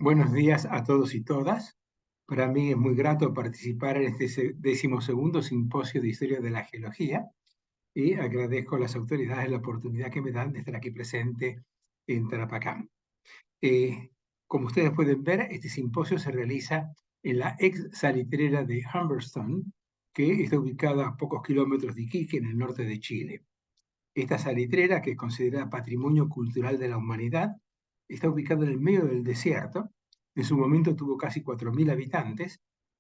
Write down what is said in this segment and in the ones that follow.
Buenos días a todos y todas. Para mí es muy grato participar en este 12º Simposio de Historia de la Geología y agradezco a las autoridades la oportunidad que me dan de estar aquí presente en Tarapacá. Como ustedes pueden ver, este simposio se realiza en la ex salitrera de Humberstone, que está ubicada a pocos kilómetros de Iquique, en el norte de Chile. Esta salitrera, que es considerada Patrimonio Cultural de la Humanidad, está ubicada en el medio del desierto. En su momento tuvo casi 4.000 habitantes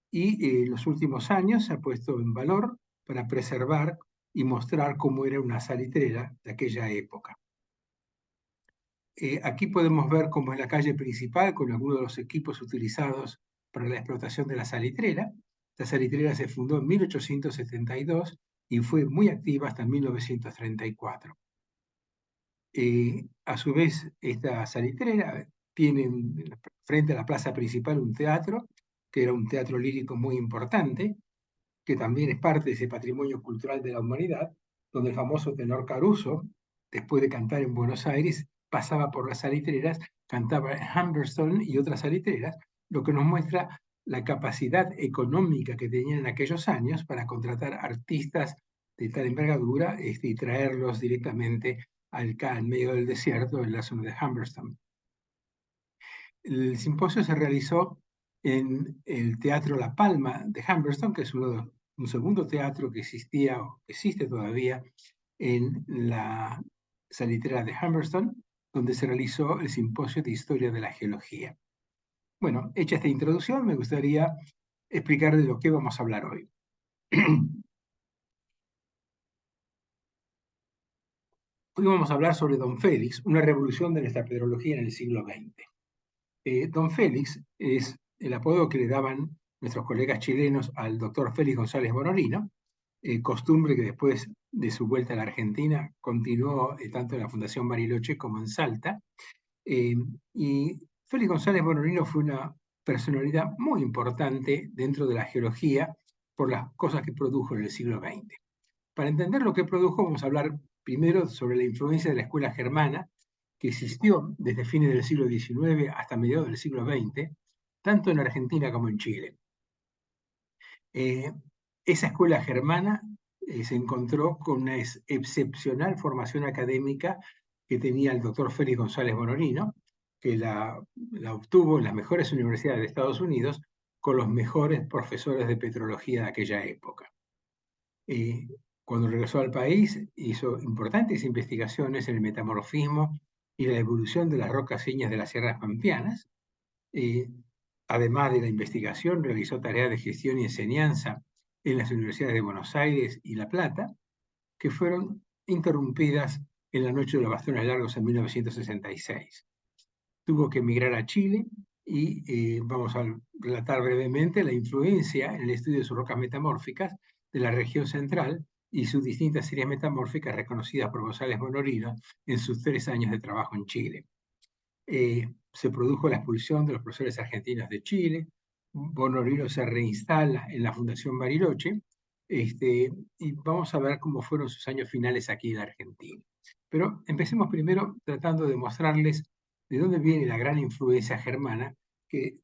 y en los últimos años se ha puesto en valor para preservar y mostrar cómo era una salitrera de aquella época. Aquí podemos ver cómo es la calle principal con algunos de los equipos utilizados para la explotación de la salitrera. La salitrera se fundó en 1872 y fue muy activa hasta 1934. A su vez, esta salitrera tiene frente a la plaza principal un teatro, que era un teatro lírico muy importante, que también es parte de ese patrimonio cultural de la humanidad, donde el famoso tenor Caruso, después de cantar en Buenos Aires, pasaba por las salitreras, cantaba en Humberstone y otras salitreras, lo que nos muestra la capacidad económica que tenían en aquellos años para contratar artistas de tal envergadura y traerlos directamente acá en medio del desierto, en la zona de Humberstone. El simposio se realizó en el Teatro La Palma de Humberstone, que es un segundo teatro que existía o que existe todavía en la salitrera de Humberstone, donde se realizó el Simposio de Historia de la Geología. Bueno, hecha esta introducción, me gustaría explicar de lo que vamos a hablar hoy. Hoy vamos a hablar sobre Don Félix, una revolución de nuestra pedrología en el siglo XX. Don Félix es el apodo que le daban nuestros colegas chilenos al doctor Félix González Bonorino, costumbre que después de su vuelta a la Argentina continuó tanto en la Fundación Bariloche como en Salta. Y Félix González Bonorino fue una personalidad muy importante dentro de la geología por las cosas que produjo en el siglo XX. Para entender lo que produjo, vamos a hablar primero sobre la influencia de la escuela germana, que existió desde fines del siglo XIX hasta mediados del siglo XX, tanto en Argentina como en Chile. Esa escuela germana se encontró con una excepcional formación académica que tenía el doctor Félix González Bonorino, que la obtuvo en las mejores universidades de Estados Unidos con los mejores profesores de petrología de aquella época. Cuando regresó al país, hizo importantes investigaciones en el metamorfismo y la evolución de las rocas ígneas de las sierras pampeanas. Además de la investigación, realizó tareas de gestión y enseñanza en las universidades de Buenos Aires y La Plata, que fueron interrumpidas en la Noche de los Bastones Largos en 1966. Tuvo que emigrar a Chile y vamos a relatar brevemente la influencia en el estudio de sus rocas metamórficas de la región central y sus distintas series metamórficas reconocidas por González Bonorino en sus 3 años de trabajo en Chile. Se produjo la expulsión de los profesores argentinos de Chile. Bonorino se reinstala en la Fundación Bariloche, y vamos a ver cómo fueron sus años finales aquí en la Argentina. Pero empecemos primero tratando de mostrarles de dónde viene la gran influencia germana que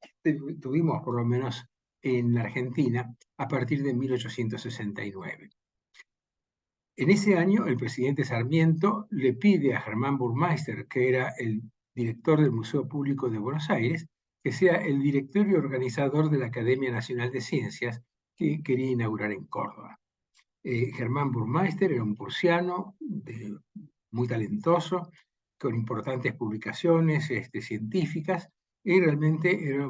tuvimos por lo menos en la Argentina a partir de 1869. En ese año, el presidente Sarmiento le pide a Germán Burmeister, que era el director del Museo Público de Buenos Aires, que sea el director y organizador de la Academia Nacional de Ciencias que quería inaugurar en Córdoba. Germán Burmeister era un prusiano muy talentoso, con importantes publicaciones científicas, y realmente era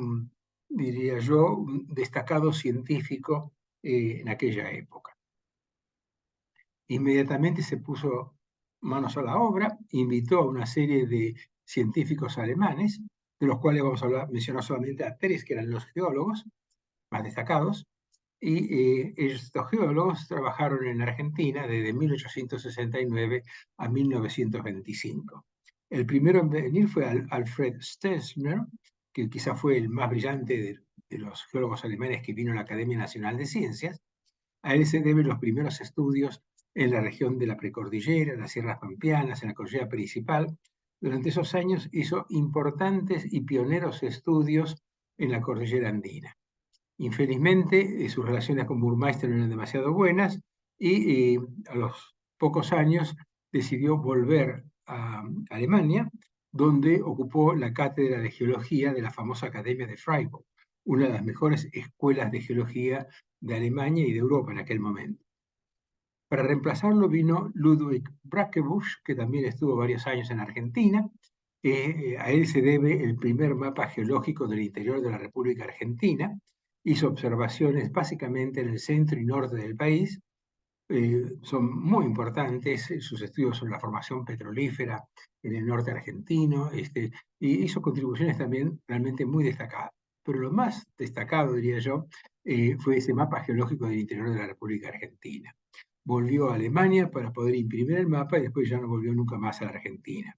diría yo, un destacado científico en aquella época. Inmediatamente se puso manos a la obra, invitó a una serie de científicos alemanes, de los cuales vamos a mencionar solamente a 3, que eran los geólogos más destacados, y estos geólogos trabajaron en Argentina desde 1869 a 1925. El primero en venir fue Alfred Stelzner, que quizá fue el más brillante de los geólogos alemanes que vino a la Academia Nacional de Ciencias. A él se deben los primeros estudios en la región de la precordillera, en las sierras pampeanas, en la cordillera principal, durante esos años hizo importantes y pioneros estudios en la cordillera andina. Infelizmente, sus relaciones con Burmeister no eran demasiado buenas y a los pocos años decidió volver a Alemania, donde ocupó la cátedra de geología de la famosa Academia de Freiburg, una de las mejores escuelas de geología de Alemania y de Europa en aquel momento. Para reemplazarlo vino Ludwig Brackebusch, que también estuvo varios años en Argentina. A él se debe el primer mapa geológico del interior de la República Argentina. Hizo observaciones básicamente en el centro y norte del país. Son muy importantes sus estudios sobre la formación petrolífera en el norte argentino, y hizo contribuciones también realmente muy destacadas. Pero lo más destacado, diría yo, fue ese mapa geológico del interior de la República Argentina. Volvió a Alemania para poder imprimir el mapa y después ya no volvió nunca más a la Argentina.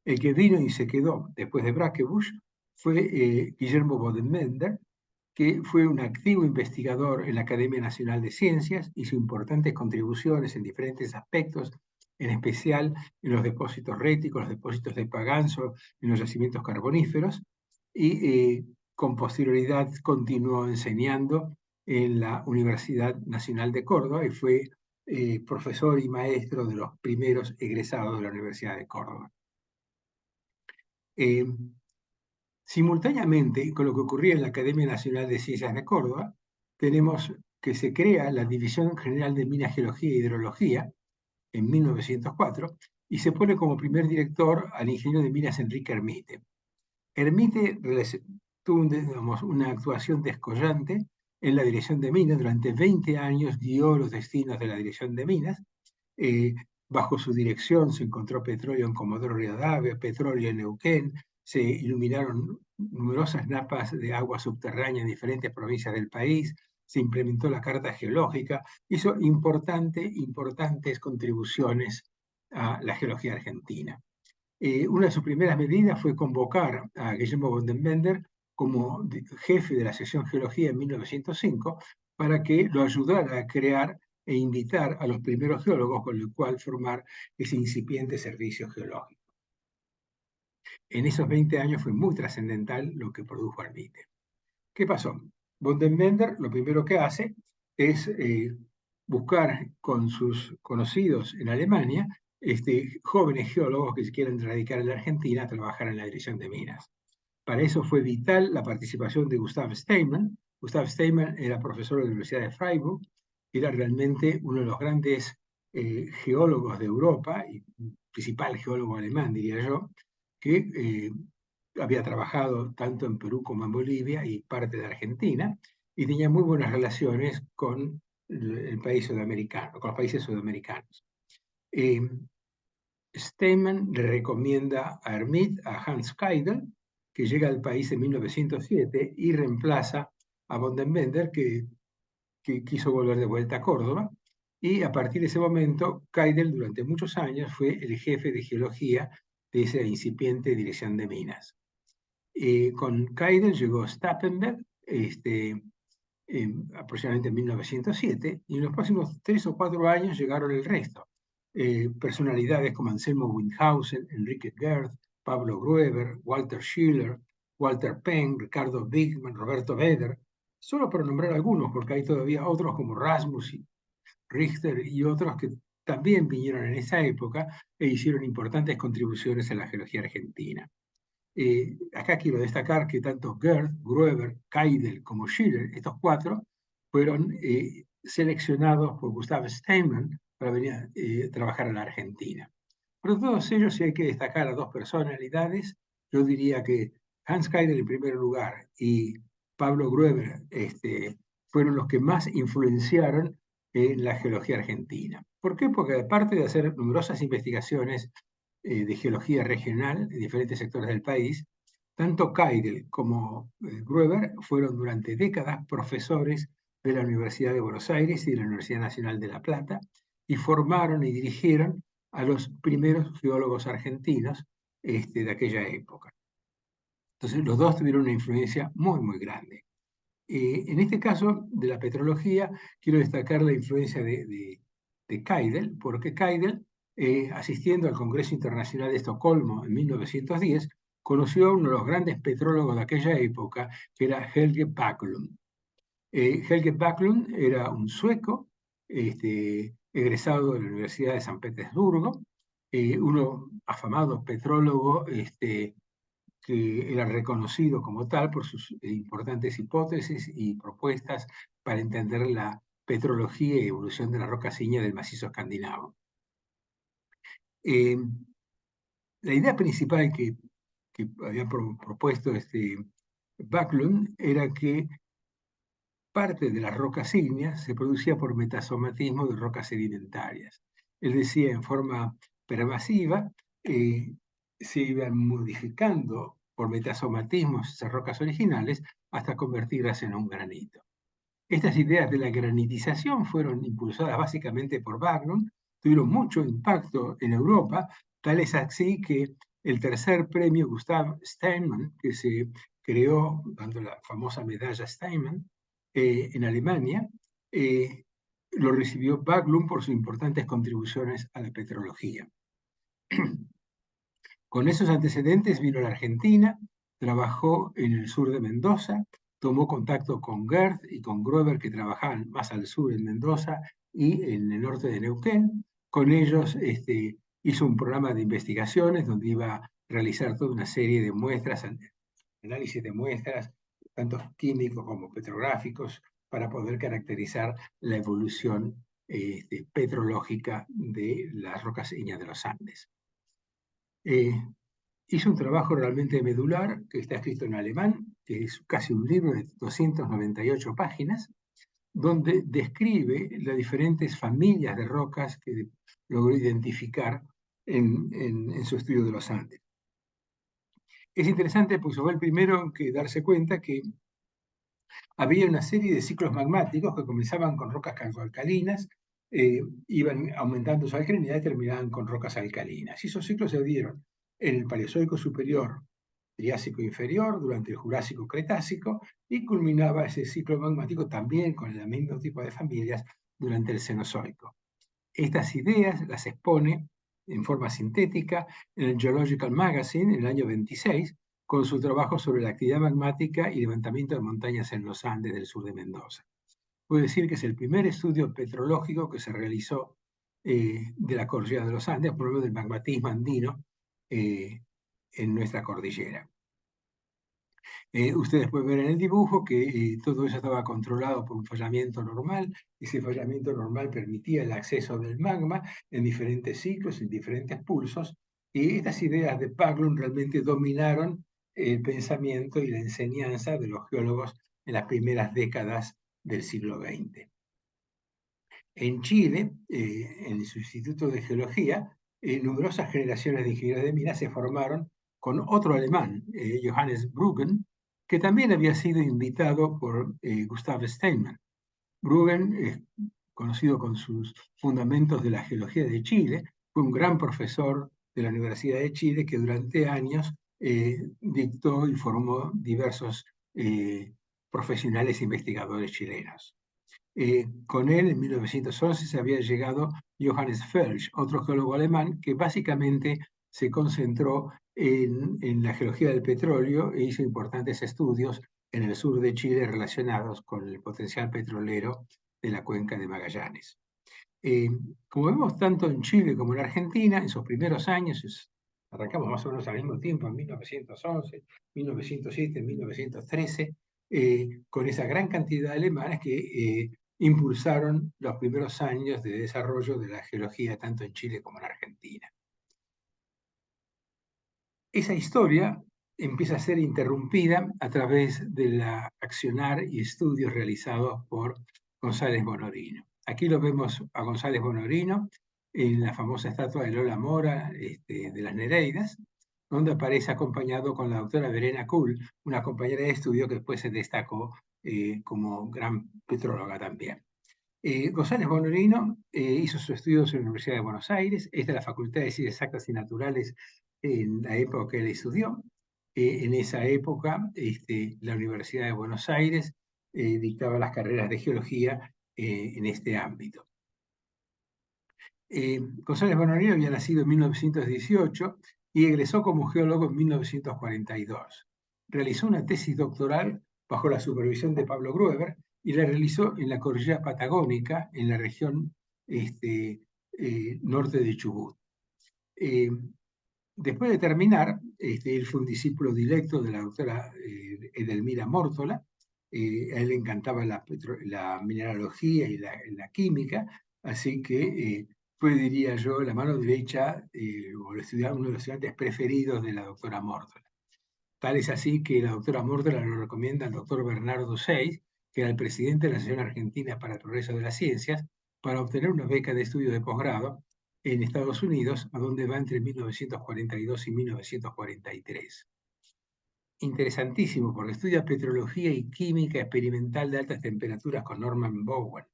El que vino y se quedó después de Brackebusch fue Guillermo Bodenbender, que fue un activo investigador en la Academia Nacional de Ciencias, hizo importantes contribuciones en diferentes aspectos, en especial en los depósitos réticos, los depósitos de Paganzo, en los yacimientos carboníferos, y con posterioridad continuó enseñando en la Universidad Nacional de Córdoba y fue profesor y maestro de los primeros egresados de la Universidad de Córdoba. Simultáneamente con lo que ocurría en la Academia Nacional de Ciencias de Córdoba, tenemos que se crea la División General de Minas, Geología e Hidrología en 1904 y se pone como primer director al ingeniero de minas Enrique Hermite. Hermite tuvo una actuación descollante en la Dirección de Minas. Durante 20 años guió los destinos de la Dirección de Minas. Bajo su dirección se encontró petróleo en Comodoro Rivadavia, petróleo en Neuquén, se iluminaron numerosas napas de agua subterránea en diferentes provincias del país, se implementó la Carta Geológica, hizo importantes contribuciones a la geología argentina. Una de sus primeras medidas fue convocar a Guillermo Bodenbender como jefe de la sección Geología en 1905 para que lo ayudara a crear e invitar a los primeros geólogos con el cual formar ese incipiente servicio geológico. En esos 20 años fue muy trascendental lo que produjo Hermite. ¿Qué pasó? Bodenbender lo primero que hace es buscar con sus conocidos en Alemania jóvenes geólogos que se quieren radicar en la Argentina a trabajar en la Dirección de Minas. Para eso fue vital la participación de Gustav Steinmann. Gustav Steinmann era profesor de la Universidad de Freiburg, era realmente uno de los grandes geólogos de Europa, y principal geólogo alemán, diría yo, que había trabajado tanto en Perú como en Bolivia y parte de Argentina, y tenía muy buenas relaciones con el país sudamericano, con los países sudamericanos. Steinmann le recomienda a Hermite a Hans Keidel, que llega al país en 1907 y reemplaza a Bodenbender, que quiso volver de vuelta a Córdoba. Y a partir de ese momento, Keidel durante muchos años fue el jefe de geología de esa incipiente Dirección de Minas. Con Keidel llegó Stappenberg, aproximadamente en 1907, y en los próximos 3 o 4 años llegaron el resto. Personalidades como Anselmo Windhausen, Enrique Gerth, Pablo Grueber, Walter Schiller, Walter Penn, Ricardo Bigman, Roberto Vedder, solo para nombrar algunos, porque hay todavía otros como Rasmus, Richter y otros que también vinieron en esa época e hicieron importantes contribuciones a la geología argentina. Acá quiero destacar que tanto Gerth, Grueber, Keidel como Schiller, estos 4, fueron seleccionados por Gustav Steinmann para venir a trabajar en la Argentina. Pero todos ellos, si hay que destacar a 2 personalidades, yo diría que Hans Keidel en primer lugar y Pablo Grueber fueron los que más influenciaron en la geología argentina. ¿Por qué? Porque aparte de hacer numerosas investigaciones de geología regional en diferentes sectores del país, tanto Keidel como Grueber fueron durante décadas profesores de la Universidad de Buenos Aires y de la Universidad Nacional de La Plata y formaron y dirigieron a los primeros geólogos argentinos de aquella época. Entonces los dos tuvieron una influencia muy, muy grande. En este caso de la petrología, quiero destacar la influencia de Keidel, porque Keidel asistiendo al Congreso Internacional de Estocolmo en 1910, conoció a uno de los grandes petrólogos de aquella época, que era Helge Backlund. Helge Backlund era un sueco, egresado de la Universidad de San Petersburgo, uno afamado petrólogo que era reconocido como tal por sus importantes hipótesis y propuestas para entender la petrología y evolución de la roca ígnea del macizo escandinavo. La idea principal que había propuesto Backlund era que parte de las rocas ígneas se producía por metasomatismo de rocas sedimentarias. Él decía en forma pervasiva, se iban modificando por metasomatismos esas rocas originales hasta convertirlas en un granito. Estas ideas de la granitización fueron impulsadas básicamente por Backlund, tuvieron mucho impacto en Europa, tal es así que el tercer premio Gustav Steinmann, que se creó dando la famosa medalla Steinmann en Alemania, lo recibió Backlund por sus importantes contribuciones a la petrología. Con esos antecedentes vino a la Argentina, trabajó en el sur de Mendoza, tomó contacto con Gerth y con Gruber, que trabajaban más al sur en Mendoza y en el norte de Neuquén. Con ellos hizo un programa de investigaciones donde iba a realizar toda una serie de muestras, análisis de muestras, tanto químicos como petrográficos, para poder caracterizar la evolución petrológica de las rocas ígneas de los Andes. Hizo un trabajo realmente medular, que está escrito en alemán, que es casi un libro de 298 páginas, donde describe las diferentes familias de rocas que logró identificar en su estudio de los Andes. Es interesante porque fue el primero en que darse cuenta que había una serie de ciclos magmáticos que comenzaban con rocas calcoalcalinas, iban aumentando su alcalinidad y terminaban con rocas alcalinas. Y esos ciclos se dieron en el Paleozoico superior, Triásico inferior, durante el Jurásico Cretácico, y culminaba ese ciclo magmático también con el mismo tipo de familias durante el Cenozoico. Estas ideas las expone en forma sintética en el Geological Magazine en el año 26, con su trabajo sobre la actividad magmática y levantamiento de montañas en los Andes del sur de Mendoza. Puedo decir que es el primer estudio petrológico que se realizó de la cordillera de los Andes, por lo menos del magmatismo andino en nuestra cordillera. Ustedes pueden ver en el dibujo que todo eso estaba controlado por un fallamiento normal. Ese fallamiento normal permitía el acceso del magma en diferentes ciclos, en diferentes pulsos, y estas ideas de Backlund realmente dominaron el pensamiento y la enseñanza de los geólogos en las primeras décadas del siglo XX. En Chile, en su Instituto de Geología, numerosas generaciones de ingenieros de minas se formaron con otro alemán, Johannes Bruggen, que también había sido invitado por Gustav Steinmann. Bruggen es conocido con sus fundamentos de la geología de Chile, fue un gran profesor de la Universidad de Chile que durante años dictó y formó diversos profesionales e investigadores chilenos. Con él, en 1911, se había llegado Johannes Felsch, otro geólogo alemán, que básicamente se concentró en la geología del petróleo e hizo importantes estudios en el sur de Chile relacionados con el potencial petrolero de la cuenca de Magallanes. Como vemos tanto en Chile como en Argentina, en sus primeros años, arrancamos más o menos al mismo tiempo, en 1911, 1907, 1913, con esa gran cantidad de alemanes que impulsaron los primeros años de desarrollo de la geología tanto en Chile como en Argentina. Esa historia empieza a ser interrumpida a través del accionar y estudios realizados por González Bonorino. Aquí lo vemos a González Bonorino en la famosa estatua de Lola Mora de las Nereidas, donde aparece acompañado con la doctora Verena Kuhl, una compañera de estudio que después se destacó como gran petróloga también. González Bonorino hizo sus estudios en la Universidad de Buenos Aires. Esta es la Facultad de Ciencias Exactas y Naturales en la época que él estudió. En esa época, la Universidad de Buenos Aires dictaba las carreras de geología en este ámbito. González Bonorino había nacido en 1918 y egresó como geólogo en 1942. Realizó una tesis doctoral bajo la supervisión de Pablo Grueber y la realizó en la cordillera patagónica, en la región norte de Chubut. Después de terminar, él fue un discípulo directo de la doctora Edelmira Mórtola. A él le encantaba la mineralogía y la química, así que fue, diría yo, la mano derecha o uno de los estudiantes preferidos de la doctora Mórtola. Tal es así que la doctora Mórtola lo recomienda al doctor Bernardo Seix, que era el presidente de la Asociación Argentina para el Progreso de las Ciencias, para obtener una beca de estudio de posgrado en Estados Unidos, a donde va entre 1942 y 1943. Interesantísimo, porque estudia petrología y química experimental de altas temperaturas con Norman Bowen.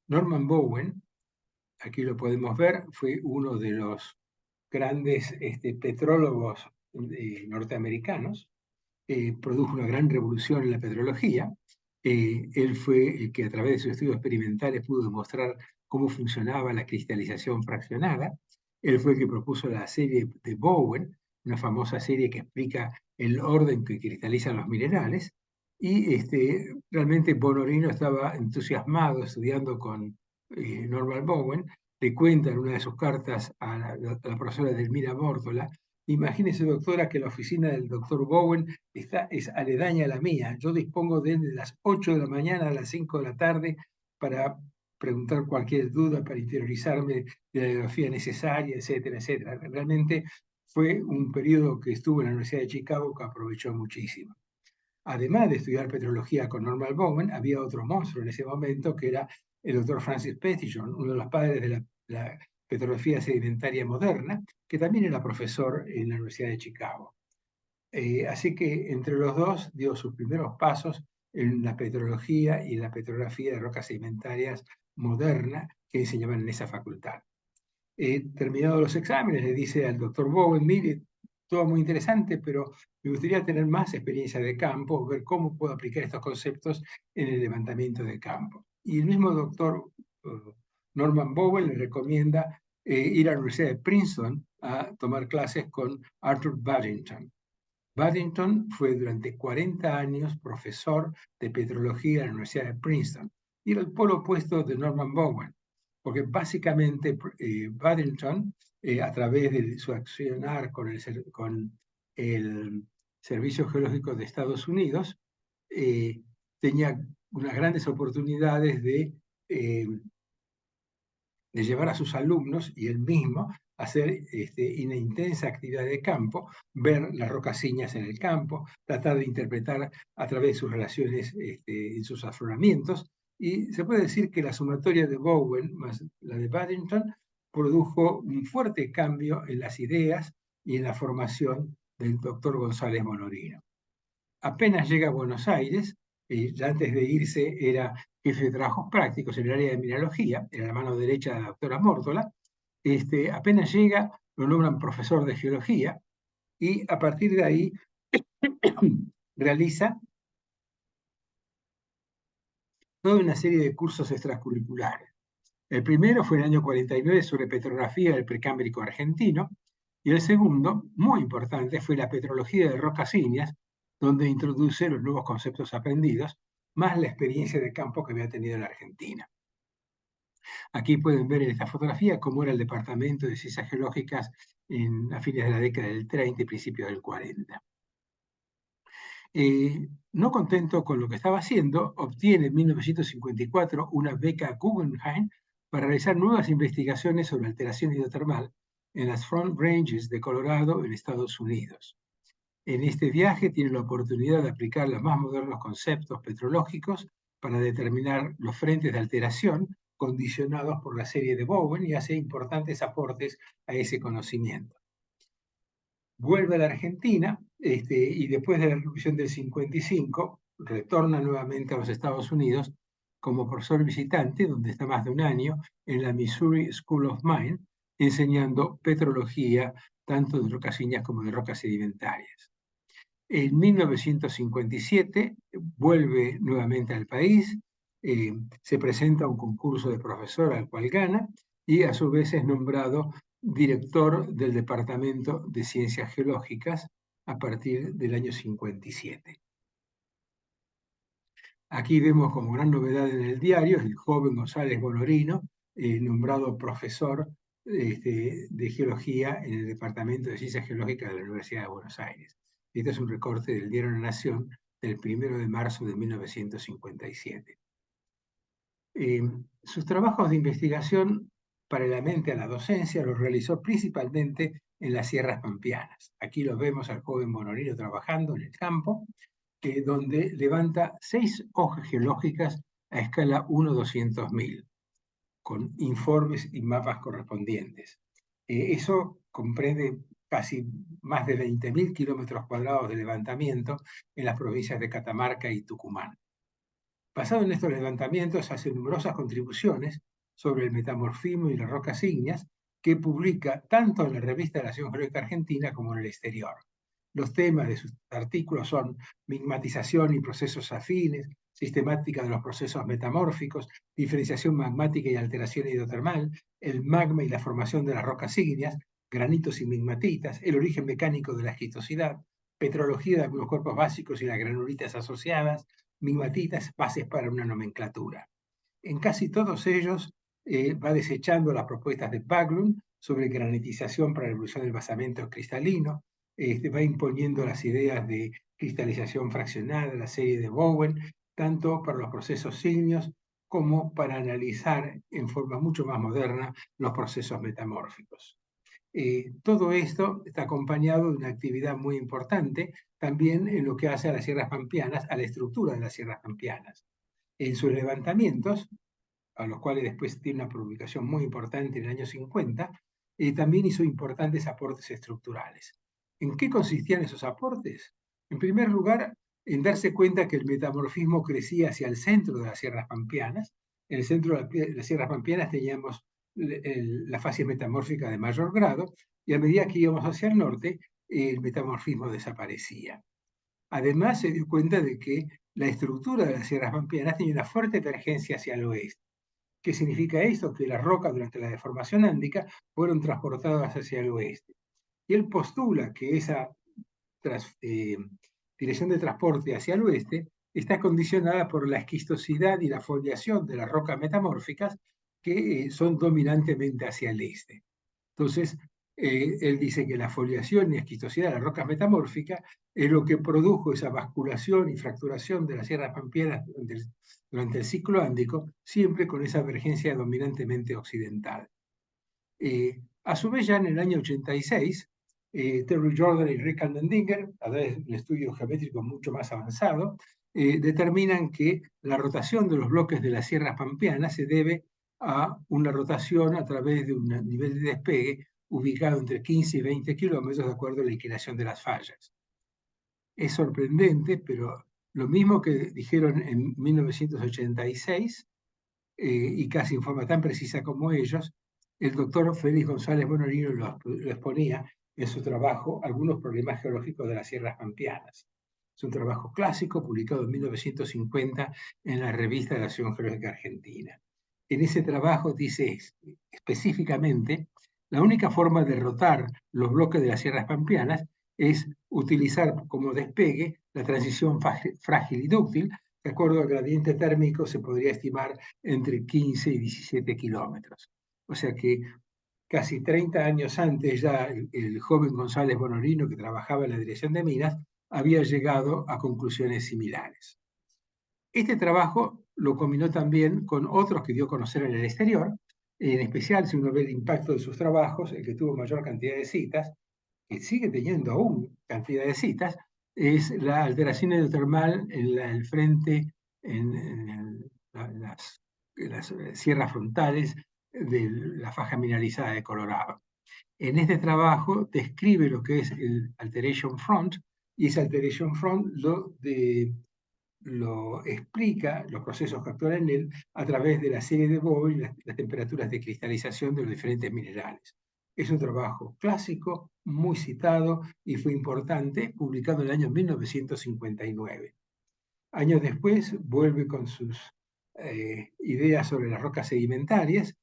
Norman Bowen, aquí lo podemos ver, fue uno de los grandes petrólogos norteamericanos. Produjo una gran revolución en la petrología. Él fue el que a través de sus estudios experimentales pudo demostrar cómo funcionaba la cristalización fraccionada. Él fue el que propuso la serie de Bowen, una famosa serie que explica el orden que cristalizan los minerales. Y realmente Bonorino estaba entusiasmado estudiando con Norman Bowen. Le cuenta en una de sus cartas a la profesora Edelmira Mórtola: imagínese, doctora, que la oficina del doctor Bowen es aledaña a la mía. Yo dispongo de las 8 de la mañana a las 5 de la tarde para preguntar cualquier duda, para interiorizarme de la bibliografía necesaria, etcétera, etcétera. Realmente fue un periodo que estuvo en la Universidad de Chicago que aprovechó muchísimo. Además de estudiar petrología con Norman Bowen, había otro monstruo en ese momento, que era el doctor Francis Petitjohn, uno de los padres de la petrología sedimentaria moderna, que también era profesor en la Universidad de Chicago. Así que entre los dos dio sus primeros pasos en la petrología y la petrografía de rocas sedimentarias moderna que enseñaban en esa facultad. Terminados los exámenes, le dice al doctor Bowen: mire, todo muy interesante, pero me gustaría tener más experiencia de campo, ver cómo puedo aplicar estos conceptos en el levantamiento de campo. Y el mismo doctor Norman Bowen le recomienda ir a la Universidad de Princeton a tomar clases con Arthur Baddington. Baddington fue durante 40 años profesor de petrología en la Universidad de Princeton y era el polo opuesto de Norman Bowen, porque básicamente Baddington, a través de su accionar con el Servicio Geológico de Estados Unidos, tenía unas grandes oportunidades de llevar a sus alumnos y él mismo a hacer una intensa actividad de campo, ver las rocasíñas en el campo, tratar de interpretar a través de sus relaciones en sus afloramientos. Y se puede decir que la sumatoria de Bowen más la de Baddington produjo un fuerte cambio en las ideas y en la formación del doctor González Bonorino. Apenas llega a Buenos Aires, ya antes de irse era jefe de trabajos prácticos en el área de mineralogía, era la mano derecha de la doctora Mórtola. Apenas llega, lo nombran profesor de geología y a partir de ahí realiza toda una serie de cursos extracurriculares. El primero fue en el año 49 sobre petrografía del Precámbrico argentino, y el segundo, muy importante, fue la petrología de rocas ígneas, donde introduce los nuevos conceptos aprendidos, más la experiencia de campo que había tenido en la Argentina. Aquí pueden ver en esta fotografía cómo era el Departamento de Ciencias Geológicas a fines de la década del 30 y principios del 40. No contento con lo que estaba haciendo, obtiene en 1954 una beca Guggenheim para realizar nuevas investigaciones sobre alteración hidrotermal en las Front Ranges de Colorado, en Estados Unidos. En este viaje tiene la oportunidad de aplicar los más modernos conceptos petrológicos para determinar los frentes de alteración condicionados por la serie de Bowen y hace importantes aportes a ese conocimiento. Vuelve a la Argentina y después de la Revolución del 55 retorna nuevamente a los Estados Unidos como profesor visitante, donde está más de un año, en la Missouri School of Mines, enseñando petrología tanto de rocas ígneas como de rocas sedimentarias. En 1957 vuelve nuevamente al país, Se presenta a un concurso de profesor al cual gana y a su vez es nombrado director del Departamento de Ciencias Geológicas a partir del año 57. Aquí vemos como gran novedad en el diario el joven González Bonorino, nombrado profesor de Geología en el Departamento de Ciencias Geológicas de la Universidad de Buenos Aires. Este es un recorte del diario La Nación del 1 de marzo de 1957. Sus trabajos de investigación paralelamente a la docencia los realizó principalmente en las sierras pampeanas. Aquí lo vemos al joven Bonorino trabajando en el campo, donde levanta 6 hojas geológicas a escala 1/200.000, con informes y mapas correspondientes. Eso comprende casi más de 20.000 kilómetros cuadrados de levantamiento en las provincias de Catamarca y Tucumán. Basado en estos levantamientos, hace numerosas contribuciones sobre el metamorfismo y las rocas ígneas que publica tanto en la revista de la Nación Geológica Argentina como en el exterior. Los temas de sus artículos son migmatización y procesos afines, sistemática de los procesos metamórficos, diferenciación magmática y alteración hidrotermal, el magma y la formación de las rocas ígneas, granitos y migmatitas, el origen mecánico de la esquistosidad, petrología de algunos cuerpos básicos y las granulitas asociadas, migmatitas, bases para una nomenclatura. En casi todos ellos va desechando las propuestas de Baglund sobre granitización para la evolución del basamento cristalino, va imponiendo las ideas de cristalización fraccionada, la serie de Bowen, tanto para los procesos ígneos como para analizar en forma mucho más moderna los procesos metamórficos. Todo esto está acompañado de una actividad muy importante también en lo que hace a las sierras pampeanas, a la estructura de las sierras pampeanas. En sus levantamientos, a los cuales después tiene una publicación muy importante en el año 50, también hizo importantes aportes estructurales. ¿En qué consistían esos aportes? En primer lugar, en darse cuenta que el metamorfismo crecía hacia el centro de las sierras pampeanas. En el centro de las sierras pampeanas teníamos la fase metamórfica de mayor grado, y a medida que íbamos hacia el norte, el metamorfismo desaparecía. Además, se dio cuenta de que la estructura de las sierras pampeanas tenía una fuerte divergencia hacia el oeste. ¿Qué significa esto? Que las rocas durante la deformación ándica fueron transportadas hacia el oeste. Y él postula que esa dirección de transporte hacia el oeste está condicionada por la esquistosidad y la foliación de las rocas metamórficas que son dominantemente hacia el este. Entonces, él dice que la foliación y esquistosidad de las rocas metamórficas es lo que produjo esa basculación y fracturación de las sierras pampeanas durante el ciclo ándico, siempre con esa vergencia dominantemente occidental. A su vez, ya en el año 86, Terry Jordan y Rick Almendinger, a través de un estudio geométrico mucho más avanzado, determinan que la rotación de los bloques de las sierras pampeanas se debe a una rotación a través de un nivel de despegue ubicado entre 15 y 20 kilómetros de acuerdo a la inclinación de las fallas. Es sorprendente, pero lo mismo que dijeron en 1986, y casi en forma tan precisa como ellos, el doctor Félix González Bonorino lo exponía en su trabajo Algunos problemas geológicos de las sierras pampeanas. Es un trabajo clásico publicado en 1950 en la revista de la Nación Geológica Argentina. En ese trabajo dice específicamente, la única forma de rotar los bloques de las sierras pampeanas es utilizar como despegue la transición frágil y dúctil. De acuerdo al gradiente térmico se podría estimar entre 15 y 17 kilómetros. O sea que casi 30 años antes ya el joven González Bonorino, que trabajaba en la dirección de minas, había llegado a conclusiones similares. Este trabajo lo combinó también con otros que dio a conocer en el exterior, en especial si uno ve el impacto de sus trabajos, el que tuvo mayor cantidad de citas, que sigue teniendo aún cantidad de citas, es la alteración hidrotermal en el frente, en las sierras frontales de la faja mineralizada de Colorado. En este trabajo describe lo que es el Alteration Front, y ese Alteration Front lo explica, los procesos que actúan en él, a través de la serie de Boyle, las temperaturas de cristalización de los diferentes minerales. Es un trabajo clásico, muy citado y fue importante, publicado en el año 1959. Años después vuelve con sus ideas sobre las rocas sedimentarias.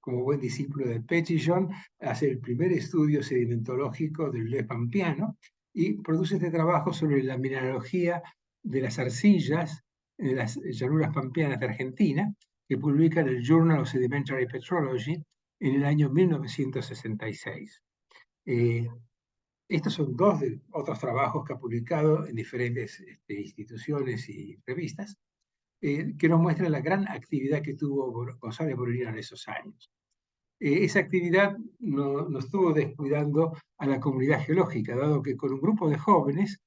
Como buen discípulo de Petitjohn, hace el primer estudio sedimentológico del Le Pampeano y produce este trabajo sobre la mineralogía de las arcillas de las llanuras pampeanas de Argentina, que publica en el Journal of Sedimentary Petrology en el año 1966. Estos son dos de otros trabajos que ha publicado en diferentes instituciones y revistas, que nos muestran la gran actividad que tuvo González Bonolino en esos años. Esa actividad no estuvo descuidando a la comunidad geológica, dado que con un grupo de jóvenes,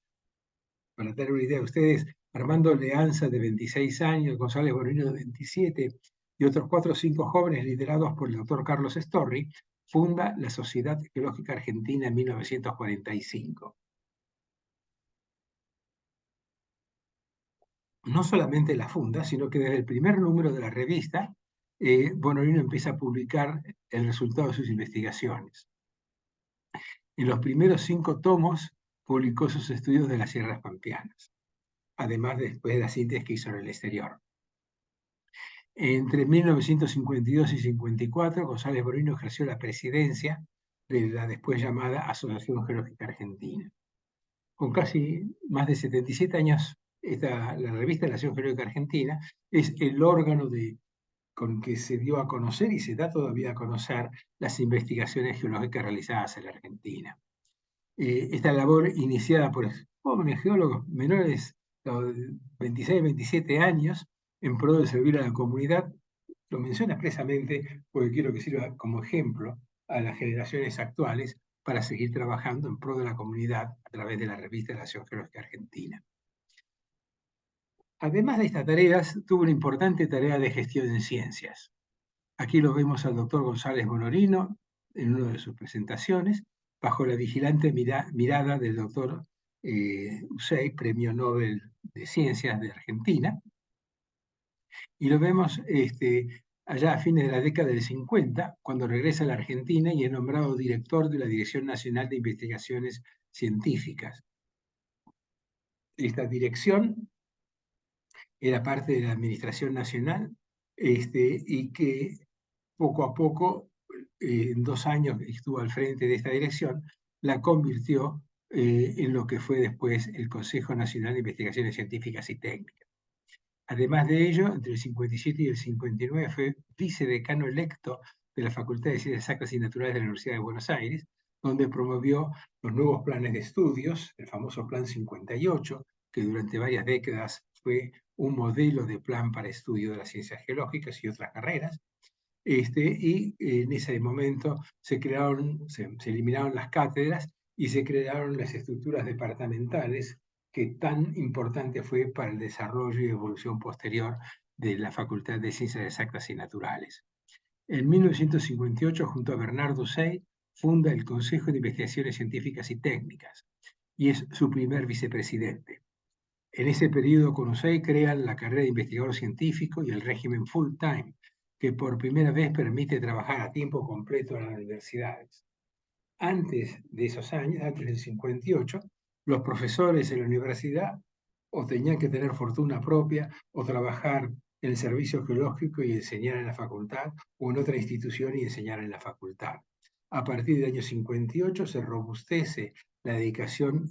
para dar una idea a ustedes, Armando Leanza, de 26 años, González Bonolino, de 27, y otros 4 o 5 jóvenes liderados por el doctor Carlos Storri, funda la Sociedad Geológica Argentina en 1945. No solamente la funda, sino que desde el primer número de la revista, Bonolino empieza a publicar el resultado de sus investigaciones. En los primeros 5 tomos publicó sus estudios de las sierras pampeanas, además después de la síntesis que hizo en el exterior. Entre 1952 y 54, González Bonolino ejerció la presidencia de la después llamada Asociación Geológica Argentina. Con casi más de 77 años, la revista de la Asociación Geológica Argentina es el órgano con que se dio a conocer y se da todavía a conocer las investigaciones geológicas realizadas en la Argentina. Esta labor iniciada por jóvenes geólogos menores de 26, 27 años en pro de servir a la comunidad, lo menciono expresamente porque quiero que sirva como ejemplo a las generaciones actuales para seguir trabajando en pro de la comunidad a través de la revista de la Asociación Geológica Argentina. Además de estas tareas, tuvo una importante tarea de gestión en ciencias. Aquí lo vemos al doctor González Bonolino en una de sus presentaciones, bajo la vigilante mirada del doctor Usey, Premio Nobel de Ciencias de Argentina. Y lo vemos allá a fines de la década del 50, cuando regresa a la Argentina y es nombrado director de la Dirección Nacional de Investigaciones Científicas. Esta dirección era parte de la Administración Nacional y que poco a poco, en 2 años que estuvo al frente de esta dirección, la convirtió en lo que fue después el Consejo Nacional de Investigaciones Científicas y Técnicas. Además de ello, entre el 57 y el 59 fue vicedecano electo de la Facultad de Ciencias Exactas y Naturales de la Universidad de Buenos Aires, donde promovió los nuevos planes de estudios, el famoso Plan 58, que durante varias décadas fue un modelo de plan para estudio de las ciencias geológicas y otras carreras. Y en ese momento se eliminaron las cátedras y se crearon las estructuras departamentales, que tan importante fue para el desarrollo y evolución posterior de la Facultad de Ciencias Exactas y Naturales. En 1958, junto a Bernardo Usey, funda el Consejo de Investigaciones Científicas y Técnicas y es su primer vicepresidente. En ese periodo con Usey crean la carrera de investigador científico y el régimen full time, que por primera vez permite trabajar a tiempo completo en las universidades. Antes de esos años, antes del 58, los profesores en la universidad o tenían que tener fortuna propia o trabajar en el servicio geológico y enseñar en la facultad, o en otra institución y enseñar en la facultad. A partir del año 58 se robustece la dedicación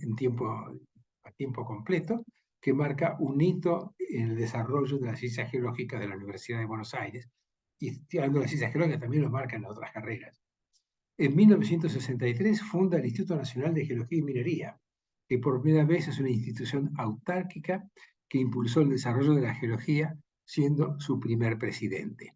a tiempo completo, que marca un hito en el desarrollo de la ciencia geológica de la Universidad de Buenos Aires, y hablando de la ciencia geológica también lo marcan en otras carreras. En 1963 funda el Instituto Nacional de Geología y Minería, que por primera vez es una institución autárquica que impulsó el desarrollo de la geología, siendo su primer presidente.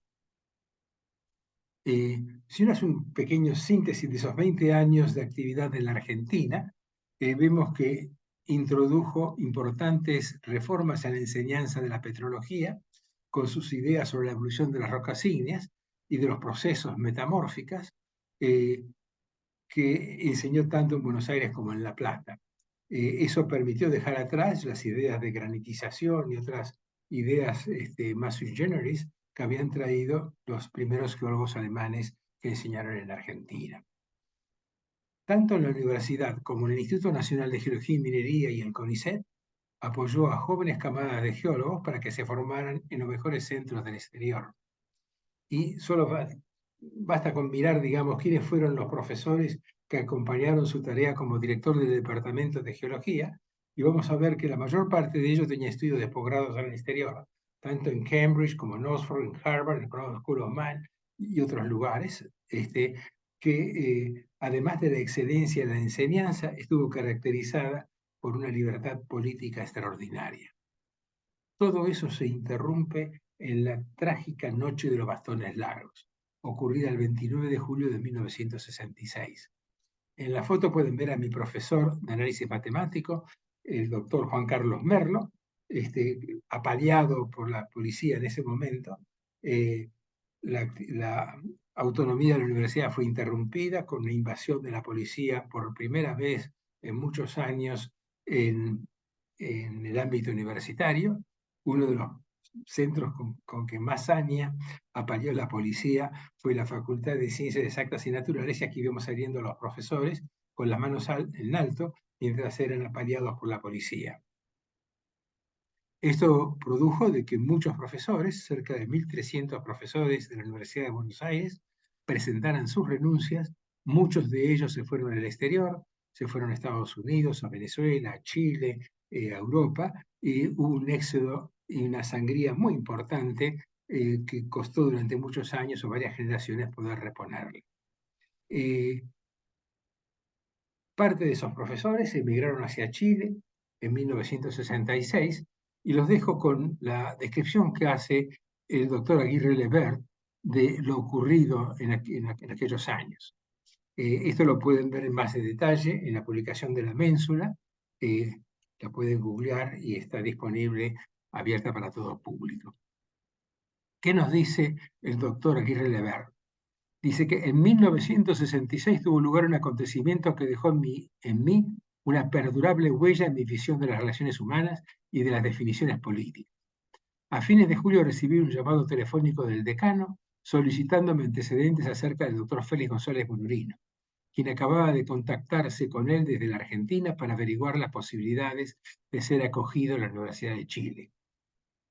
Si uno hace un pequeño síntesis de esos 20 años de actividad en la Argentina, vemos que introdujo importantes reformas en la enseñanza de la petrología, con sus ideas sobre la evolución de las rocas ígneas y de los procesos metamórficas, que enseñó tanto en Buenos Aires como en La Plata. Eso permitió dejar atrás las ideas de granitización y otras ideas más sui generis que habían traído los primeros geólogos alemanes que enseñaron en Argentina. Tanto en la universidad como en el Instituto Nacional de Geología y Minería y el CONICET, apoyó a jóvenes camadas de geólogos para que se formaran en los mejores centros del exterior. Y solo basta con mirar, digamos, quiénes fueron los profesores que acompañaron su tarea como director del Departamento de Geología, y vamos a ver que la mayor parte de ellos tenía estudios de posgrados en el exterior, tanto en Cambridge como en Oxford, en Harvard, en Crown School of Man y otros lugares, que además de la excelencia en la enseñanza, estuvo caracterizada por una libertad política extraordinaria. Todo eso se interrumpe en la trágica Noche de los Bastones Largos, ocurrida el 29 de julio de 1966. En la foto pueden ver a mi profesor de análisis matemático, el doctor Juan Carlos Merlo, apaleado por la policía en ese momento. La autonomía de la universidad fue interrumpida con una invasión de la policía por primera vez en muchos años en el ámbito universitario. Uno de los centros con que más saña apaleó la policía fue la Facultad de Ciencias Exactas y Naturales, y aquí vemos saliendo a los profesores con las manos en alto mientras eran apaleados por la policía. Esto produjo de que muchos profesores, cerca de 1.300 profesores de la Universidad de Buenos Aires, presentaran sus renuncias. Muchos de ellos se fueron al exterior, se fueron a Estados Unidos, a Venezuela, a Chile, a Europa, y hubo un éxodo y una sangría muy importante que costó durante muchos años o varias generaciones poder reponerle. Parte de esos profesores emigraron hacia Chile en 1966, y los dejo con la descripción que hace el doctor Aguirre Lebert de lo ocurrido en aquellos años. Esto lo pueden ver en más de detalle en la publicación de la Ménsula, la pueden googlear y está disponible, abierta para todo público. ¿Qué nos dice el doctor Aguirre Lebert? Dice que en 1966 tuvo lugar un acontecimiento que dejó en mí una perdurable huella en mi visión de las relaciones humanas y de las definiciones políticas. A fines de julio recibí un llamado telefónico del decano solicitándome antecedentes acerca del doctor Félix González Bonurino, quien acababa de contactarse con él desde la Argentina para averiguar las posibilidades de ser acogido en la Universidad de Chile.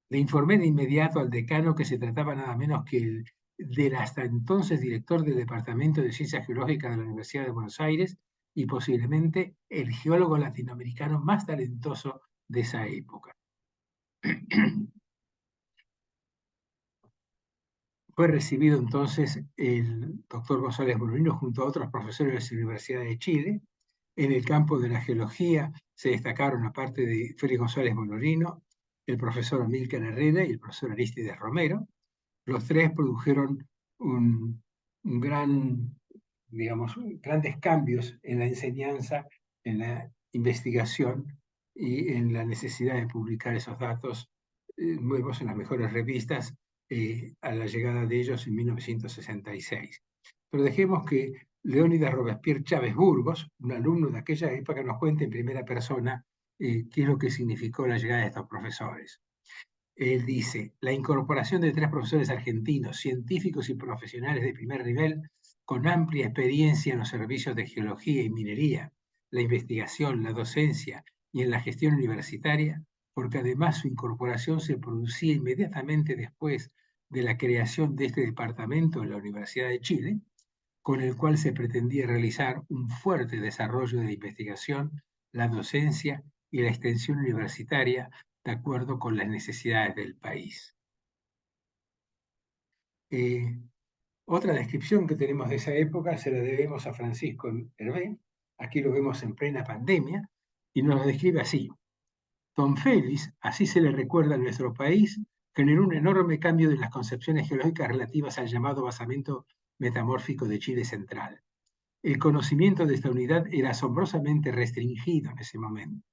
Le informé de inmediato al decano que se trataba nada menos que del hasta entonces director del Departamento de Ciencias Geológicas de la Universidad de Buenos Aires y posiblemente el geólogo latinoamericano más talentoso de esa época. Fue recibido entonces el doctor González Bonurino junto a otros profesores de la Universidad de Chile. En el campo de la geología se destacaron, aparte de Félix González Bonurino, el profesor Amílcar Herrera y el profesor Arístides Romero. Los tres produjeron grandes cambios en la enseñanza, en la investigación y en la necesidad de publicar esos datos nuevos en las mejores revistas a la llegada de ellos en 1966. Pero dejemos que Leónidas Robespierre Chávez Burgos, un alumno de aquella época, nos cuente en primera persona qué es lo que significó la llegada de estos profesores. Él dice: la incorporación de 3 profesores argentinos, científicos y profesionales de primer nivel, con amplia experiencia en los servicios de geología y minería, la investigación, la docencia y en la gestión universitaria, porque además su incorporación se producía inmediatamente después de la creación de este departamento en la Universidad de Chile, con el cual se pretendía realizar un fuerte desarrollo de la investigación, la docencia y la extensión universitaria de acuerdo con las necesidades del país. Otra descripción que tenemos de esa época se la debemos a Francisco Hervé. Aquí lo vemos en plena pandemia y nos lo describe así: Don Félix, así se le recuerda en nuestro país, generó un enorme cambio de las concepciones geológicas relativas al llamado basamento metamórfico de Chile Central. El conocimiento de esta unidad era asombrosamente restringido en ese momento.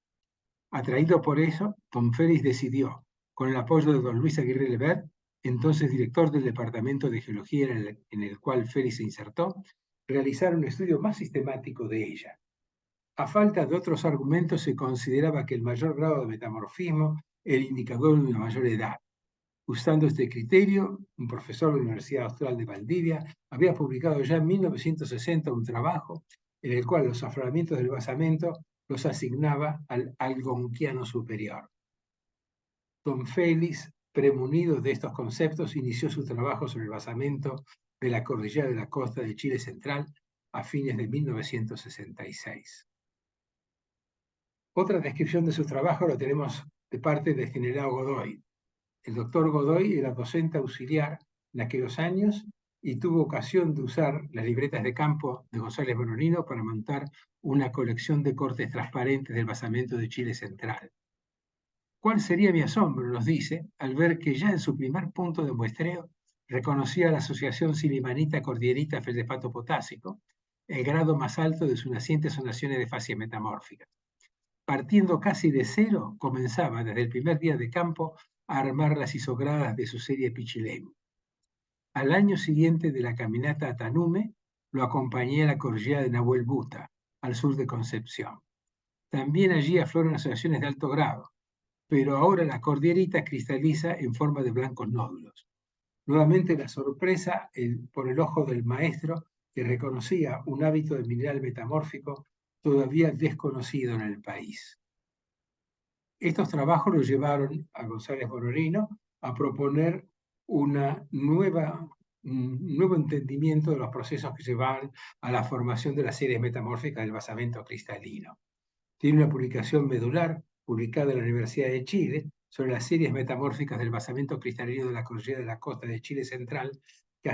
Atraído por eso, don Félix decidió, con el apoyo de don Luis Aguirre Lebert, entonces director del Departamento de Geología en el cual Félix se insertó, realizar un estudio más sistemático de ella. A falta de otros argumentos, se consideraba que el mayor grado de metamorfismo era indicador de una mayor edad. Usando este criterio, un profesor de la Universidad Austral de Valdivia había publicado ya en 1960 un trabajo en el cual los afloramientos del basamento los asignaba al algonquiano superior. Don Félix, premunido de estos conceptos, inició su trabajo sobre el basamento de la cordillera de la costa de Chile Central a fines de 1966. Otra descripción de su trabajo lo tenemos de parte del general Godoy. El doctor Godoy era docente auxiliar en aquellos años y tuvo ocasión de usar las libretas de campo de González Bonolino para montar una colección de cortes transparentes del basamento de Chile Central. ¿Cuál sería mi asombro, nos dice, al ver que ya en su primer punto de muestreo reconocía la asociación silimanita cordierita feldspato potásico, el grado más alto de sus nacientes zonaciones de fascia metamórfica. Partiendo casi de cero, comenzaba desde el primer día de campo a armar las isogradas de su serie Pichilemu. Al año siguiente de la caminata a Tanume, lo acompañé a la cordillera de Nahuel Buta, al sur de Concepción. También allí afloran asociaciones de alto grado, pero ahora la cordierita cristaliza en forma de blancos nódulos. Nuevamente la sorpresa por el ojo del maestro, que reconocía un hábito de mineral metamórfico todavía desconocido en el país. Estos trabajos lo llevaron a González Bonolino a proponer un nuevo entendimiento de los procesos que llevan a la formación de las series metamórficas del basamento cristalino. Tiene una publicación medular publicada en la Universidad de Chile sobre las series metamórficas del basamento cristalino de la cordillera de la costa de Chile Central, que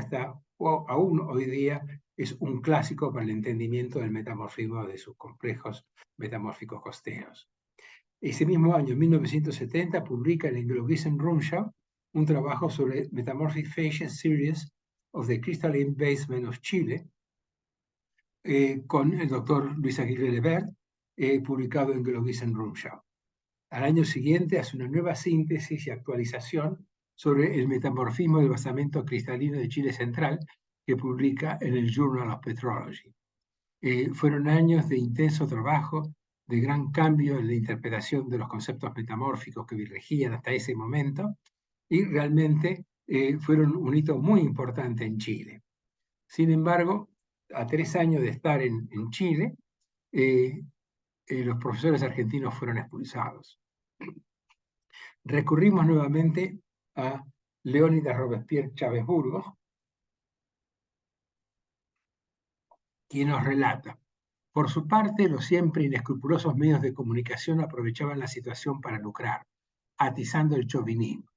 aún hoy día es un clásico para el entendimiento del metamorfismo de sus complejos metamórficos costeros. Ese mismo año, en 1970, publica en el Geologische un trabajo sobre Metamorphic Facies Series of the Crystalline Basement of Chile, con el doctor Luis Aguirre Lebert, publicado en Geologische Rundschau. Al año siguiente hace una nueva síntesis y actualización sobre el metamorfismo del basamento cristalino de Chile Central, que publica en el Journal of Petrology. Fueron años de intenso trabajo, de gran cambio en la interpretación de los conceptos metamórficos que regían hasta ese momento, y realmente fueron un hito muy importante en Chile. Sin embargo, a 3 años de estar en Chile, los profesores argentinos fueron expulsados. Recurrimos nuevamente a Leónidas Robespierre Chávez Burgos, quien nos relata: por su parte, los siempre inescrupulosos medios de comunicación aprovechaban la situación para lucrar, atizando el chauvinismo.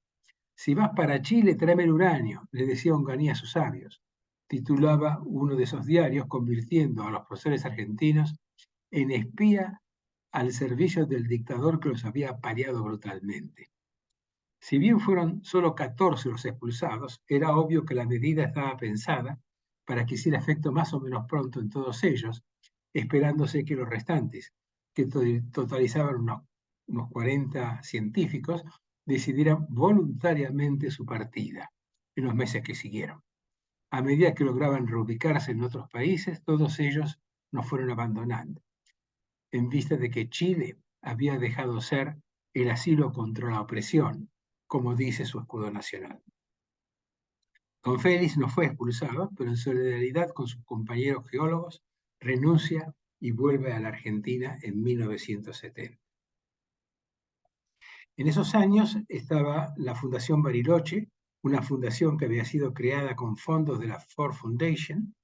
Si vas para Chile, tráeme el uranio, le decía Onganía a sus sabios, titulaba uno de esos diarios, convirtiendo a los profesores argentinos en espía al servicio del dictador que los había apaleado brutalmente. Si bien fueron solo 14 los expulsados, era obvio que la medida estaba pensada para que hiciera efecto más o menos pronto en todos ellos, esperándose que los restantes, que totalizaban unos 40 científicos, decidieran voluntariamente su partida en los meses que siguieron. A medida que lograban reubicarse en otros países, todos ellos nos fueron abandonando, en vista de que Chile había dejado ser el asilo contra la opresión, como dice su escudo nacional. Don Félix no fue expulsado, pero en solidaridad con sus compañeros geólogos, renuncia y vuelve a la Argentina en 1970. En esos años estaba la Fundación Bariloche, una fundación que había sido creada con fondos de la Ford Foundation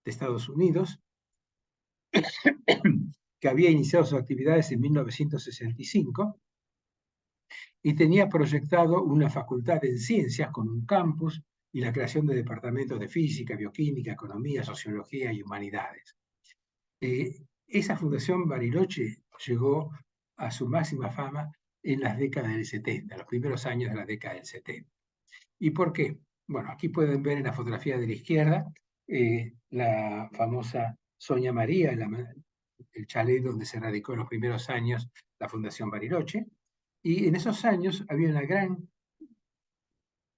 de Estados Unidos, que había iniciado sus actividades en 1965 y tenía proyectado una facultad en ciencias con un campus y la creación de departamentos de física, bioquímica, economía, sociología y humanidades. Esa Fundación Bariloche llegó a su máxima fama en las décadas del 70, los primeros años de la década del 70. ¿Y por qué? Bueno, aquí pueden ver en la fotografía de la izquierda la famosa Sonia María, el chalet donde se radicó en los primeros años la Fundación Bariloche. Y en esos años había una gran,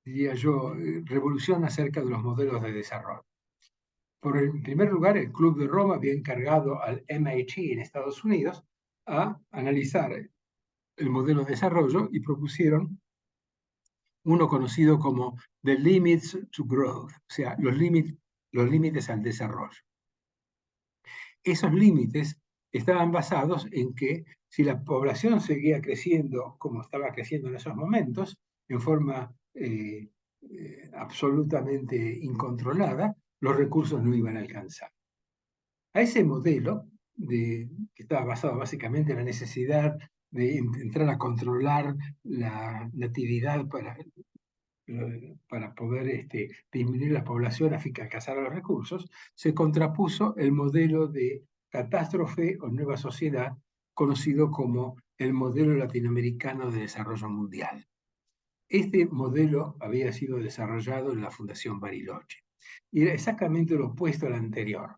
diría yo, revolución acerca de los modelos de desarrollo. En primer lugar, el Club de Roma había encargado al MIT en Estados Unidos a analizar el modelo de desarrollo y propusieron uno conocido como The Limits to Growth, o sea, los límites al desarrollo. Esos límites estaban basados en que si la población seguía creciendo como estaba creciendo en esos momentos, en forma absolutamente incontrolada, los recursos no iban a alcanzar. A ese modelo, que estaba basado básicamente en la necesidad de entrar a controlar la natividad para poder disminuir la población a fin de alcanzar los recursos, se contrapuso el modelo de catástrofe o nueva sociedad conocido como el modelo latinoamericano de desarrollo mundial. Este modelo había sido desarrollado en la Fundación Bariloche y era exactamente lo opuesto al anterior.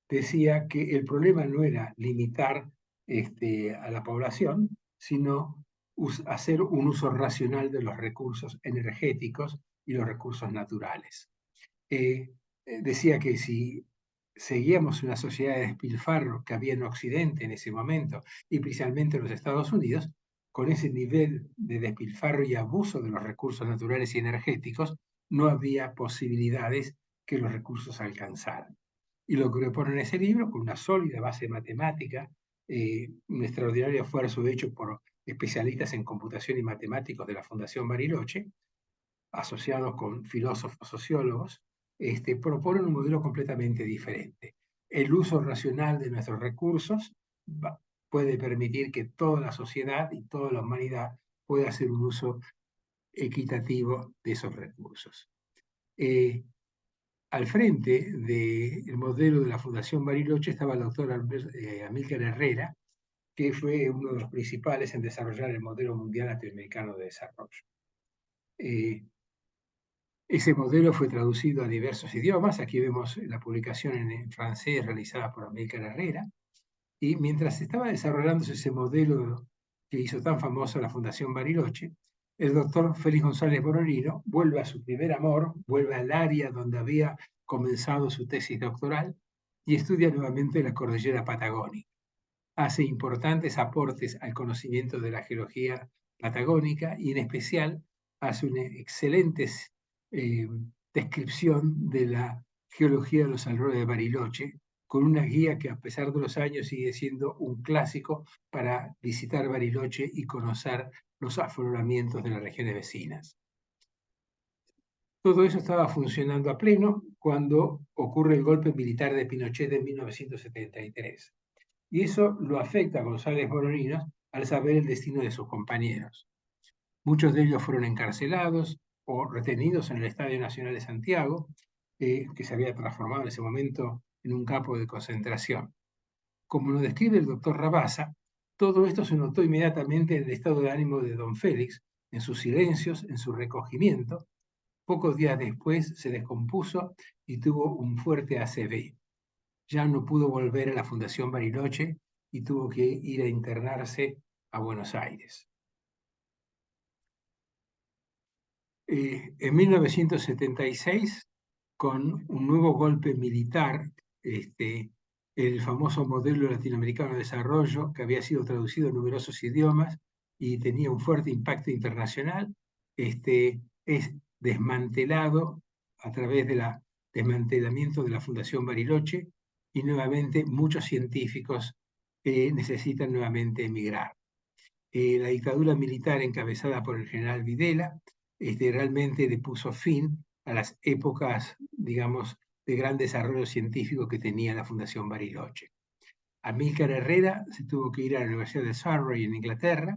Decía que el problema no era limitar a la población, sino hacer un uso racional de los recursos energéticos y los recursos naturales. Decía que si seguíamos una sociedad de despilfarro que había en Occidente en ese momento, y principalmente en los Estados Unidos, con ese nivel de despilfarro y abuso de los recursos naturales y energéticos, no había posibilidades que los recursos alcanzaran. Y lo que propone en ese libro, con una sólida base matemática, un extraordinario esfuerzo hecho por especialistas en computación y matemáticos de la Fundación Bariloche, asociados con filósofos, sociólogos, proponen un modelo completamente diferente. El uso racional de nuestros recursos puede permitir que toda la sociedad y toda la humanidad pueda hacer un uso equitativo de esos recursos. Al frente del modelo de la Fundación Bariloche estaba el doctor Amílcar Herrera, que fue uno de los principales en desarrollar el modelo mundial latinoamericano de desarrollo. Ese modelo fue traducido a diversos idiomas. Aquí vemos la publicación en francés realizada por Amílcar Herrera. Y mientras estaba desarrollándose ese modelo que hizo tan famoso la Fundación Bariloche, el doctor Félix González Boronino vuelve a su primer amor, vuelve al área donde había comenzado su tesis doctoral y estudia nuevamente la cordillera patagónica. Hace importantes aportes al conocimiento de la geología patagónica y en especial hace una excelente descripción de la geología de los alrededores de Bariloche, con una guía que a pesar de los años sigue siendo un clásico para visitar Bariloche y conocer los afloramientos de las regiones vecinas. Todo eso estaba funcionando a pleno cuando ocurre el golpe militar de Pinochet en 1973. Y eso lo afecta a González Boronino al saber el destino de sus compañeros. Muchos de ellos fueron encarcelados o retenidos en el Estadio Nacional de Santiago, que se había transformado en ese momento en un campo de concentración. Como lo describe el doctor Rabasa, todo esto se notó inmediatamente en el estado de ánimo de don Félix, en sus silencios, en su recogimiento. Pocos días después se descompuso y tuvo un fuerte ACV. Ya no pudo volver a la Fundación Bariloche y tuvo que ir a internarse a Buenos Aires. En 1976, con un nuevo golpe militar, el famoso modelo latinoamericano de desarrollo, que había sido traducido en numerosos idiomas y tenía un fuerte impacto internacional, es desmantelado a través del desmantelamiento de la Fundación Bariloche y nuevamente muchos científicos necesitan nuevamente emigrar. La dictadura militar encabezada por el general Videla realmente le puso fin a las épocas, digamos, de gran desarrollo científico que tenía la Fundación Bariloche. Amílcar Herrera se tuvo que ir a la Universidad de Surrey en Inglaterra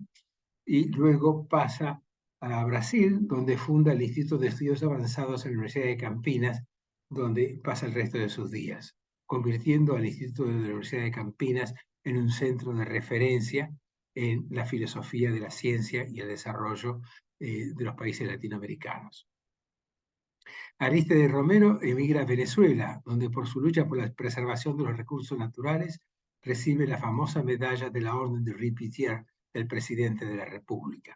y luego pasa a Brasil, donde funda el Instituto de Estudios Avanzados en la Universidad de Campinas, donde pasa el resto de sus días, convirtiendo al Instituto de la Universidad de Campinas en un centro de referencia en la filosofía de la ciencia y el desarrollo de los países latinoamericanos. Arístide Romero emigra a Venezuela, donde por su lucha por la preservación de los recursos naturales recibe la famosa medalla de la Orden de Ripitier del presidente de la República.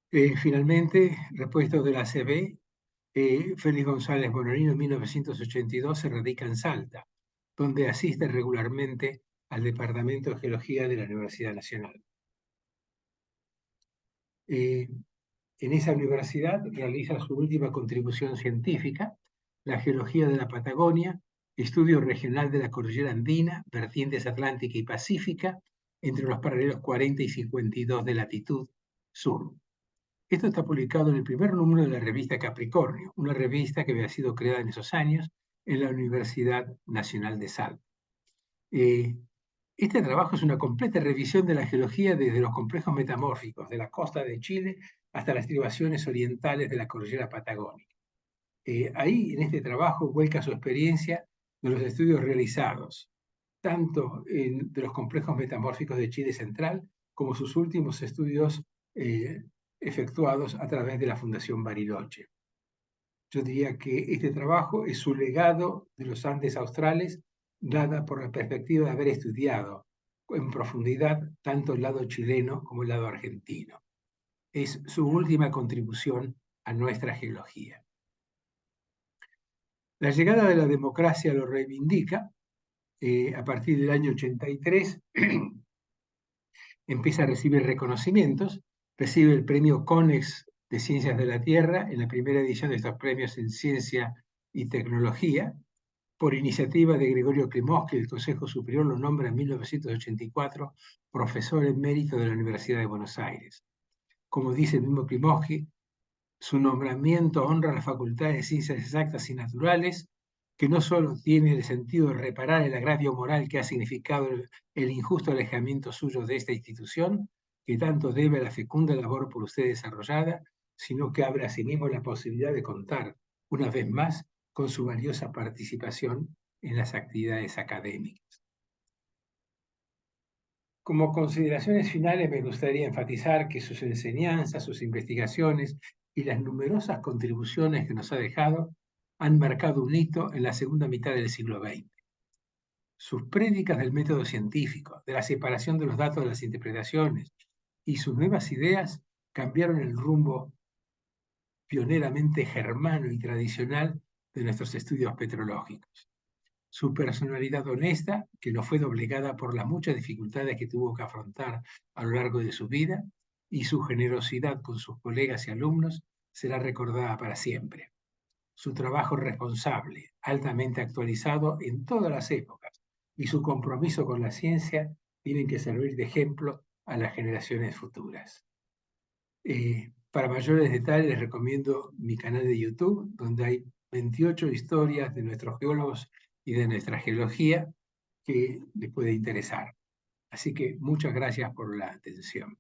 Finalmente, repuesto de la ACB, Félix González Boronino en 1982 se radica en Salta, donde asiste regularmente al Departamento de Geología de la Universidad Nacional. En esa universidad realiza su última contribución científica, la geología de la Patagonia, estudio regional de la cordillera andina, vertientes atlántica y pacífica, entre los paralelos 40 y 52 de latitud sur. Esto está publicado en el primer número de la revista Capricornio, una revista que había sido creada en esos años en la Universidad Nacional de Salta. Este trabajo es una completa revisión de la geología desde los complejos metamórficos de la costa de Chile hasta las estribaciones orientales de la cordillera patagónica. Ahí, en este trabajo, vuelca su experiencia de los estudios realizados, tanto de los complejos metamórficos de Chile Central, como sus últimos estudios efectuados a través de la Fundación Bariloche. Yo diría que este trabajo es su legado de los Andes australes, dada por la perspectiva de haber estudiado en profundidad tanto el lado chileno como el lado argentino. Es su última contribución a nuestra geología. La llegada de la democracia lo reivindica. A partir del año 83 empieza a recibir reconocimientos, recibe el premio CONEX de Ciencias de la Tierra en la primera edición de estos premios en Ciencia y Tecnología. Por iniciativa de Gregorio Klimovsky, el Consejo Superior lo nombra en 1984 profesor emérito de la Universidad de Buenos Aires. Como dice el mismo Klimovsky, su nombramiento honra la Facultad de Ciencias Exactas y Naturales, que no solo tiene el sentido de reparar el agravio moral que ha significado el injusto alejamiento suyo de esta institución, que tanto debe a la fecunda labor por usted desarrollada, sino que abre asimismo la posibilidad de contar, una vez más, con su valiosa participación en las actividades académicas. Como consideraciones finales me gustaría enfatizar que sus enseñanzas, sus investigaciones y las numerosas contribuciones que nos ha dejado han marcado un hito en la segunda mitad del siglo XX. Sus prédicas del método científico, de la separación de los datos de las interpretaciones y sus nuevas ideas cambiaron el rumbo pioneramente germano y tradicional de nuestros estudios petrológicos. Su personalidad honesta, que no fue doblegada por las muchas dificultades que tuvo que afrontar a lo largo de su vida, y su generosidad con sus colegas y alumnos, será recordada para siempre. Su trabajo responsable, altamente actualizado en todas las épocas, y su compromiso con la ciencia tienen que servir de ejemplo a las generaciones futuras. Para mayores detalles les recomiendo mi canal de YouTube, donde hay 28 historias de nuestros geólogos y de nuestra geología que les puede interesar. Así que muchas gracias por la atención.